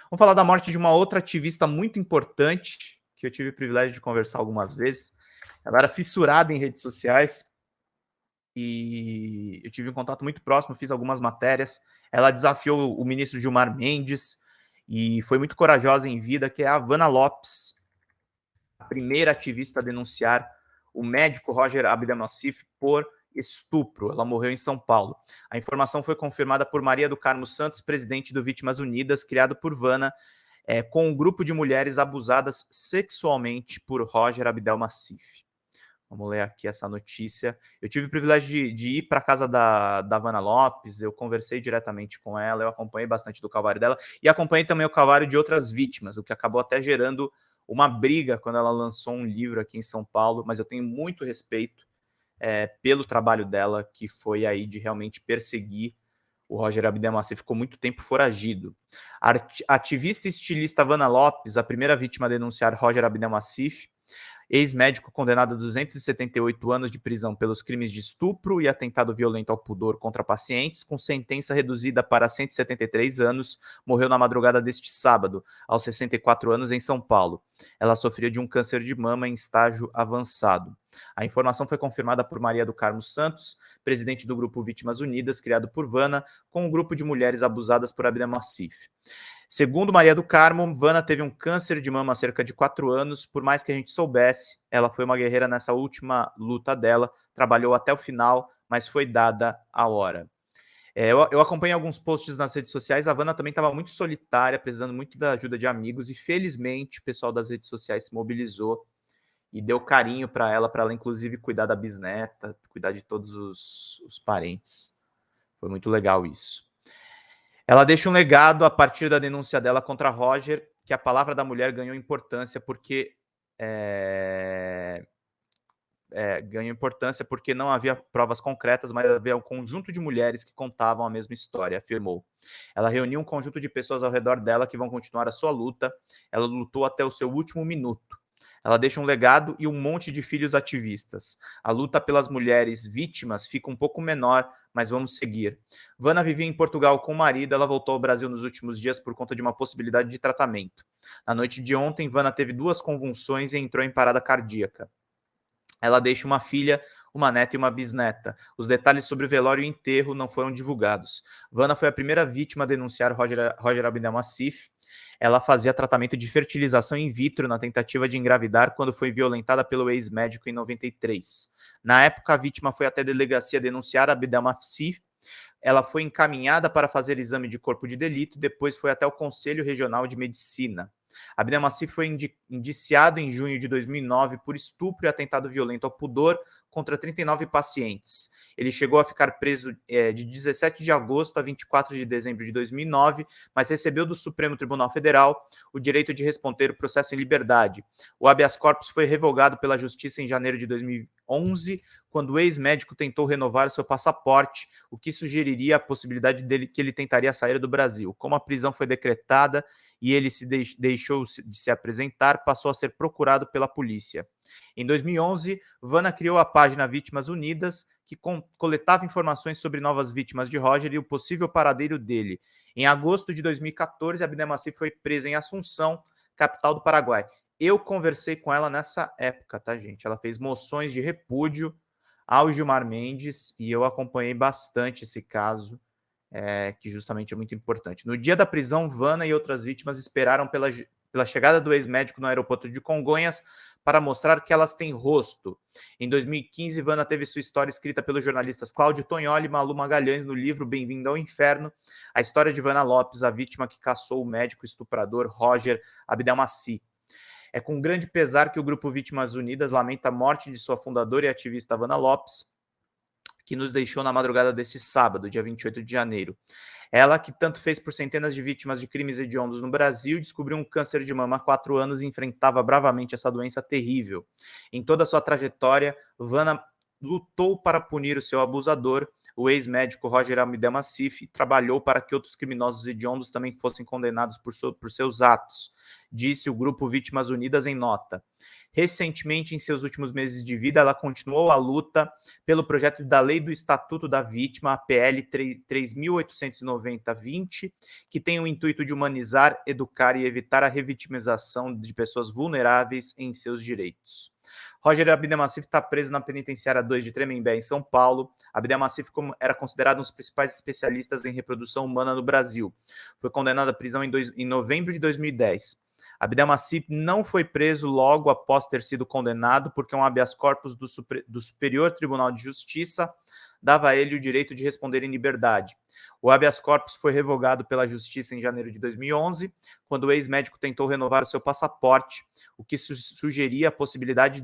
Vamos falar da morte de uma outra ativista muito importante, que eu tive o privilégio de conversar algumas vezes. Ela era fissurada em redes sociais e eu tive um contato muito próximo, fiz algumas matérias. Ela desafiou o ministro Gilmar Mendes e foi muito corajosa em vida, que é a Havana Lopes, a primeira ativista a denunciar o médico Roger Abdelmassif por estupro. Ela morreu em São Paulo. A informação foi confirmada por Maria do Carmo Santos, presidente do Vítimas Unidas, criado por Vana, com um grupo de mulheres abusadas sexualmente por Roger Abdelmassif. Vamos ler aqui essa notícia. Eu tive o privilégio de ir para a casa da Havana Lopes, eu conversei diretamente com ela, eu acompanhei bastante do calvário dela e acompanhei também o calvário de outras vítimas, o que acabou até gerando uma briga quando ela lançou um livro aqui em São Paulo, mas eu tenho muito respeito pelo trabalho dela, que foi aí de realmente perseguir o Roger Abdelmassif, ficou muito tempo foragido. A ativista e estilista Havana Lopes, a primeira vítima a denunciar Roger Abdelmassif, ex-médico condenado a 278 anos de prisão pelos crimes de estupro e atentado violento ao pudor contra pacientes, com sentença reduzida para 173 anos, morreu na madrugada deste sábado, aos 64 anos, em São Paulo. Ela sofria de um câncer de mama em estágio avançado. A informação foi confirmada por Maria do Carmo Santos, presidente do grupo Vítimas Unidas, criado por Vana, com um grupo de mulheres abusadas por Abdelmassif. Segundo Maria do Carmo, Vana teve um câncer de mama há cerca de 4 anos. Por mais que a gente soubesse, ela foi uma guerreira nessa última luta dela, trabalhou até o final, mas foi dada a hora. Eu acompanhei alguns posts nas redes sociais, a Vana também estava muito solitária, precisando muito da ajuda de amigos, e felizmente o pessoal das redes sociais se mobilizou e deu carinho para ela inclusive cuidar da bisneta, cuidar de todos os parentes. Foi muito legal isso. Ela deixa um legado a partir da denúncia dela contra Roger, que a palavra da mulher ganhou importância porque não havia provas concretas, mas havia um conjunto de mulheres que contavam a mesma história, afirmou. Ela reuniu um conjunto de pessoas ao redor dela que vão continuar a sua luta. Ela lutou até o seu último minuto. Ela deixa um legado e um monte de filhos ativistas. A luta pelas mulheres vítimas fica um pouco menor, mas vamos seguir. Vana vivia em Portugal com o marido, ela voltou ao Brasil nos últimos dias por conta de uma possibilidade de tratamento. Na noite de ontem, Vana teve 2 convulsões e entrou em parada cardíaca. Ela deixa uma filha, uma neta e uma bisneta. Os detalhes sobre o velório e o enterro não foram divulgados. Vana foi a primeira vítima a denunciar Roger Abdelmassif. Ela fazia tratamento de fertilização in vitro na tentativa de engravidar quando foi violentada pelo ex-médico em 93. Na época, a vítima foi até a delegacia denunciar Abdelmassif. Ela foi encaminhada para fazer exame de corpo de delito e depois foi até o Conselho Regional de Medicina. Abdelmassif foi indiciado em junho de 2009 por estupro e atentado violento ao pudor contra 39 pacientes. Ele chegou a ficar preso de 17 de agosto a 24 de dezembro de 2009, mas recebeu do Supremo Tribunal Federal o direito de responder o processo em liberdade. O habeas corpus foi revogado pela Justiça em janeiro de 2011, quando o ex-médico tentou renovar seu passaporte, o que sugeriria a possibilidade dele que ele tentaria sair do Brasil. Como a prisão foi decretada e ele deixou de se apresentar, passou a ser procurado pela polícia. Em 2011, Vana criou a página Vítimas Unidas, que coletava informações sobre novas vítimas de Roger e o possível paradeiro dele. Em agosto de 2014, Abdelmassif foi preso em Assunção, capital do Paraguai. Eu conversei com ela nessa época, tá, gente? Ela fez moções de repúdio ao Gilmar Mendes e eu acompanhei bastante esse caso, que justamente é muito importante. No dia da prisão, Vana e outras vítimas esperaram pela chegada do ex-médico no aeroporto de Congonhas para mostrar que elas têm rosto. Em 2015, Vana teve sua história escrita pelos jornalistas Cláudio Tognoli e Malu Magalhães no livro Bem-vindo ao Inferno, a história de Vana Lopes, a vítima que caçou o médico estuprador Roger Abdelmassif. É com grande pesar que o Grupo Vítimas Unidas lamenta a morte de sua fundadora e ativista Havana Lopes, que nos deixou na madrugada desse sábado, dia 28 de janeiro. Ela, que tanto fez por centenas de vítimas de crimes hediondos no Brasil, descobriu um câncer de mama há 4 anos e enfrentava bravamente essa doença terrível. Em toda a sua trajetória, Vana lutou para punir o seu abusador. o ex-médico Roger Abdelmassif trabalhou para que outros criminosos hediondos também fossem condenados por seus atos, disse o grupo Vítimas Unidas em nota. Recentemente, em seus últimos meses de vida, ela continuou a luta pelo projeto da Lei do Estatuto da Vítima, a PL 3.890-20, que tem o intuito de humanizar, educar e evitar a revitimização de pessoas vulneráveis em seus direitos. Roger Abdelmassif está preso na penitenciária 2 de Tremembé, em São Paulo. Abdelmassif era considerado um dos principais especialistas em reprodução humana no Brasil. Foi condenado à prisão em novembro de 2010. Abdelmassif não foi preso logo após ter sido condenado, porque um habeas corpus do Superior Tribunal de Justiça dava a ele o direito de responder em liberdade. O habeas corpus foi revogado pela Justiça em janeiro de 2011, quando o ex-médico tentou renovar o seu passaporte, o que sugeria a possibilidade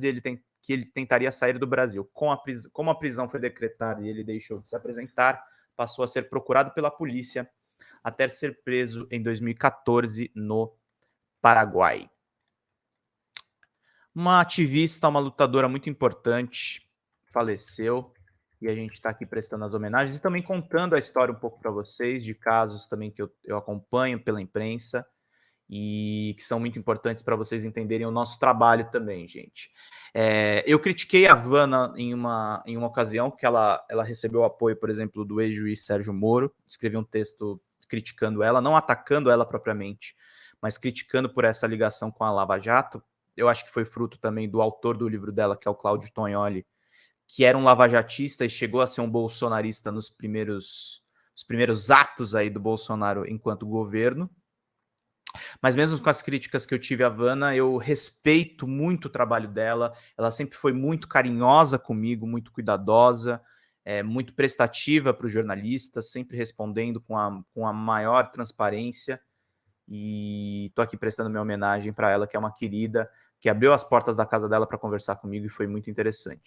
que ele tentaria sair do Brasil. Como a prisão foi decretada e ele deixou de se apresentar, passou a ser procurado pela polícia até ser preso em 2014 no Paraguai. Uma ativista, uma lutadora muito importante, faleceu, e a gente está aqui prestando as homenagens e também contando a história um pouco para vocês, de casos também que eu acompanho pela imprensa e que são muito importantes para vocês entenderem o nosso trabalho também, gente. Eu critiquei a Havana em uma ocasião que ela recebeu apoio, por exemplo, do ex-juiz Sérgio Moro, escrevi um texto criticando ela, não atacando ela propriamente, mas criticando por essa ligação com a Lava Jato. Eu acho que foi fruto também do autor do livro dela, que é o Cláudio Tognoli, que era um lavajatista e chegou a ser um bolsonarista nos primeiros atos aí do Bolsonaro enquanto governo. Mas mesmo com as críticas que eu tive à Havana, eu respeito muito o trabalho dela. Ela sempre foi muito carinhosa comigo, muito cuidadosa, muito prestativa para os jornalistas, sempre respondendo com a maior transparência. E estou aqui prestando minha homenagem para ela, que é uma querida, que abriu as portas da casa dela para conversar comigo e foi muito interessante.